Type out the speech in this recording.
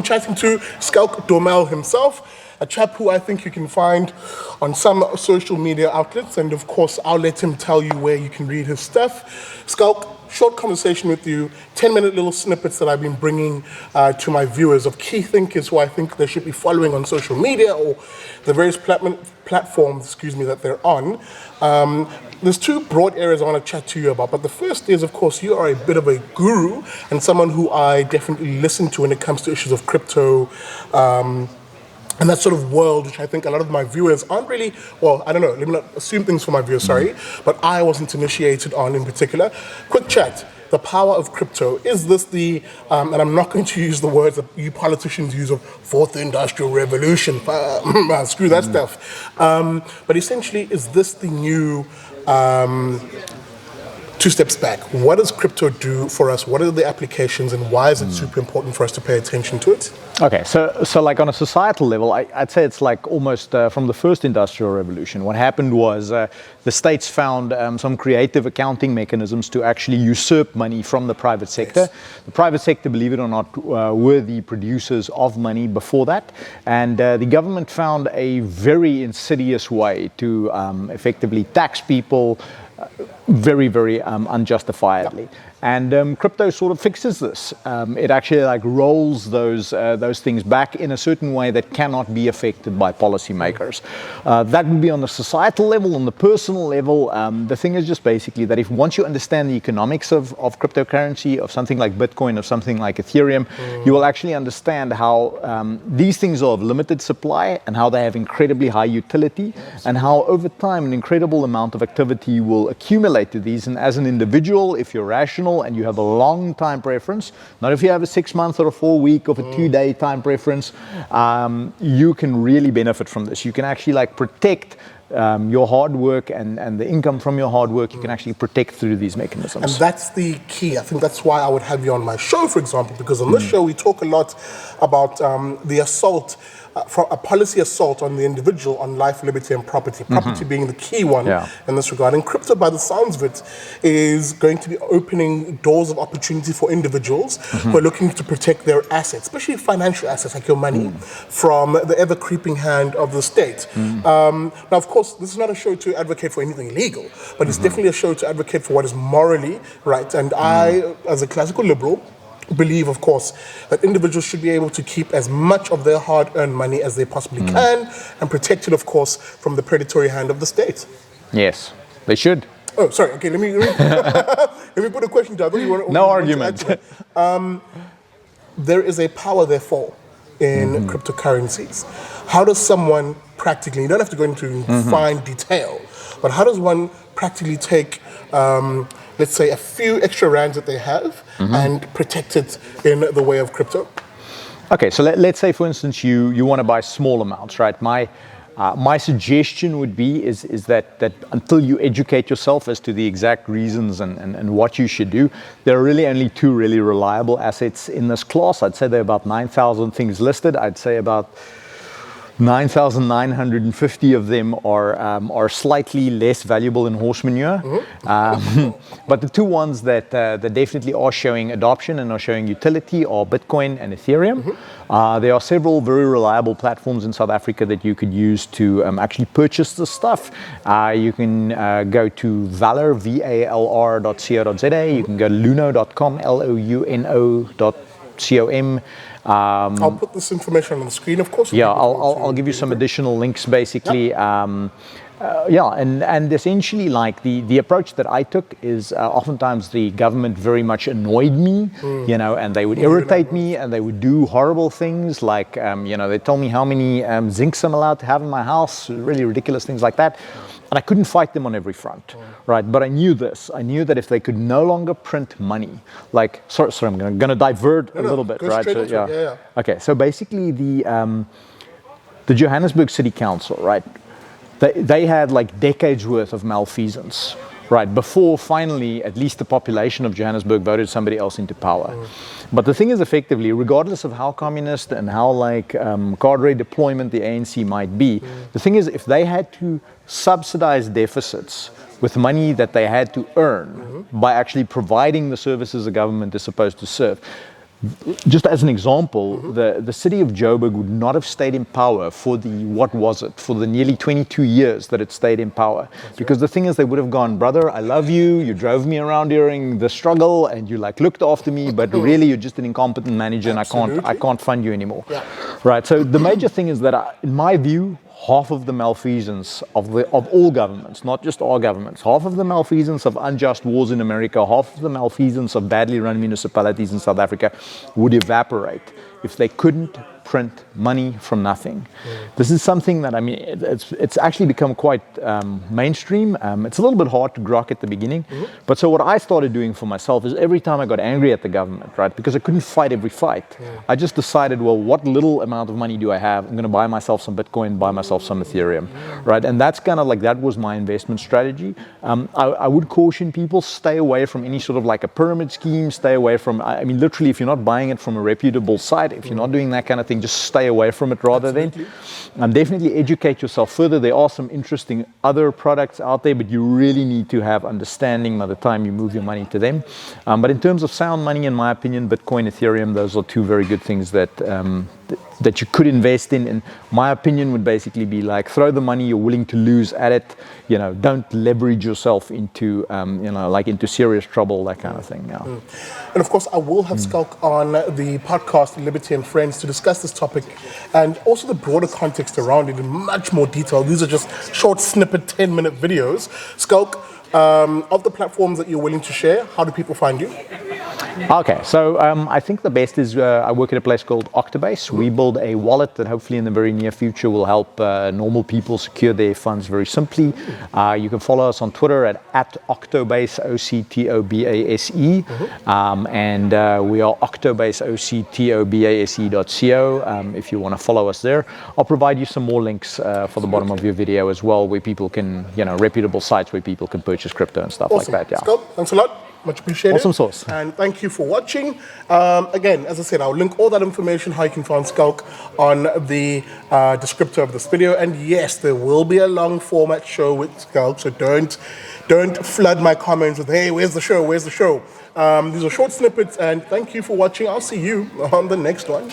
I'm chatting to Schalk Dormehl himself, a chap who I think you can find on some social media outlets, and of course I'll let him tell you where you can read his stuff. Schalk, short conversation with you, 10-minute little snippets that I've been bringing to my viewers of key thinkers who I think they should be following on social media or the various platforms, that they're on. There's two broad areas I want to chat to you about, but the first is, of course, you are a bit of a guru and someone who I definitely listen to when it comes to issues of crypto, and that sort of world, which I think a lot of my viewers aren't really, well, I don't know, let me not assume things for my viewers, sorry, but I wasn't initiated on in particular. Quick chat, the power of crypto. Is this the, and I'm not going to use the words that you politicians use of fourth industrial revolution, screw that stuff. But essentially, is this the new, two steps back, what does crypto do for us? What are the applications and why is it super important for us to pay attention to it? Okay, so like on a societal level, I'd say it's like almost from the first industrial revolution. What happened was the states found some creative accounting mechanisms to actually usurp money from the private sector. Yes. The private sector, believe it or not, were the producers of money before that. And the government found a very insidious way to effectively tax people very, very unjustifiably. Yep. And crypto sort of fixes this. It actually like rolls those things back in a certain way that cannot be affected by policymakers. That would be on the societal level. On the personal level, the thing is just basically that if once you understand the economics of cryptocurrency, of something like Bitcoin, of something like Ethereum, you will actually understand how these things are of limited supply and how they have incredibly high utility, and how over time an incredible amount of activity will accumulate to these. And as an individual, if you're rational and you have a long time preference, not if you have a 6 month or a 4 week or a 2-day time preference, you can really benefit from this. You can actually like protect your hard work and the income from your hard work. You can actually protect through these mechanisms. And that's the key. I think that's why I would have you on my show, for example, because on this show we talk a lot about the assault, a policy assault on the individual on life, liberty, and property. Property being the key one in this regard. And crypto, by the sounds of it, is going to be opening doors of opportunity for individuals who are looking to protect their assets, especially financial assets like your money, from the ever-creeping hand of the state. Now, of course, this is not a show to advocate for anything illegal, but it's definitely a show to advocate for what is morally right. And I, as a classical liberal, believe, of course, that individuals should be able to keep as much of their hard-earned money as they possibly can, and protect it, of course, from the predatory hand of the state. Yes, they should. Oh, sorry. Okay, let me let me put a question down. No argument. There is a power, therefore, in cryptocurrencies. How does someone practically, you don't have to go into fine detail, but how does one practically take, let's say, a few extra rands that they have and protect it in the way of crypto? Okay, so let's say, for instance, you want to buy small amounts, right? My suggestion would be is that until you educate yourself as to the exact reasons and what you should do, there are really only two really reliable assets in this class. I'd say there are about 9,000 things listed. I'd say about 9,950 of them are slightly less valuable than horse manure. But the two ones that definitely are showing adoption and are showing utility are Bitcoin and Ethereum. There are several very reliable platforms in South Africa that you could use to actually purchase this stuff. You can go to Valor, VALR.co.za. You can go to luno.com, LOUNO.com. I'll put this information on the screen, of course. Yeah, I'll give you some additional links, basically. Yep. And essentially, like the approach that I took is oftentimes the government very much annoyed me, and they would irritate me, and they would do horrible things, like they told me how many zincs I'm allowed to have in my house, really ridiculous things like that. And I couldn't fight them on every front, right? But I knew this. I knew that if they could no longer print money, like, sorry, I'm going to divert a little bit, right? So, yeah. Okay, so basically the Johannesburg City Council, right? They had like decades worth of malfeasance, right? Before finally, at least the population of Johannesburg voted somebody else into power. But the thing is, effectively, regardless of how communist and how like cadre deployment the ANC might be, the thing is, if they had to subsidize deficits with money that they had to earn by actually providing the services the government is supposed to serve, just as an example, the city of Joburg would not have stayed in power for the nearly 22 years that it stayed in power. Because the thing is, they would have gone, brother, I love you, you drove me around during the struggle and you like looked after me, but really you're just an incompetent manager and I can't fund you anymore. Yeah. Right, so the major thing is that in my view, half of the malfeasance of all governments, not just our governments, half of the malfeasance of unjust wars in America, half of the malfeasance of badly run municipalities in South Africa would evaporate if they couldn't print money from nothing. This is something that, I mean, it's actually become quite mainstream. It's a little bit hard to grok at the beginning. But so what I started doing for myself is every time I got angry at the government, right, because I couldn't fight every fight, I just decided, well, what little amount of money do I have? I'm going to buy myself some Bitcoin, buy myself some Ethereum, right? And that's kind of like, that was my investment strategy. I would caution people, stay away from any sort of like a pyramid scheme, stay away from, I mean, literally, if you're not buying it from a reputable site, if you're not doing that kind of thing, just stay away from it rather than. Definitely educate yourself further. There are some interesting other products out there, but you really need to have understanding by the time you move your money to them. But in terms of sound money, in my opinion, Bitcoin, Ethereum, those are two very good things that that you could invest in. And my opinion would basically be like, throw the money you're willing to lose at it. You know, don't leverage yourself into, like into serious trouble, that kind of thing. Yeah. And of course, I will have Schalk on the podcast Liberty and Friends to discuss this topic and also the broader context around it in much more detail. These are just short snippet 10-minute videos. Schalk, of the platforms that you're willing to share, how do people find you? Okay, so I think the best is I work at a place called Octobase. We build a wallet that hopefully in the very near future will help normal people secure their funds very simply. You can follow us on Twitter at Octobase, OCTOBASE. And we are Octobase, OCTOBASE.co if you want to follow us there. I'll provide you some more links for the bottom of your video as well, where people can, reputable sites where people can purchase crypto and stuff like that. Yeah. Schalk, thanks a lot. Much appreciated. Awesome sauce. And thank you for watching. Again, as I said, I'll link all that information, how you can find Schalk, on the descriptor of this video. And yes, there will be a long format show with Schalk, so don't flood my comments with, hey, where's the show? Where's the show? These are short snippets, and thank you for watching. I'll see you on the next one.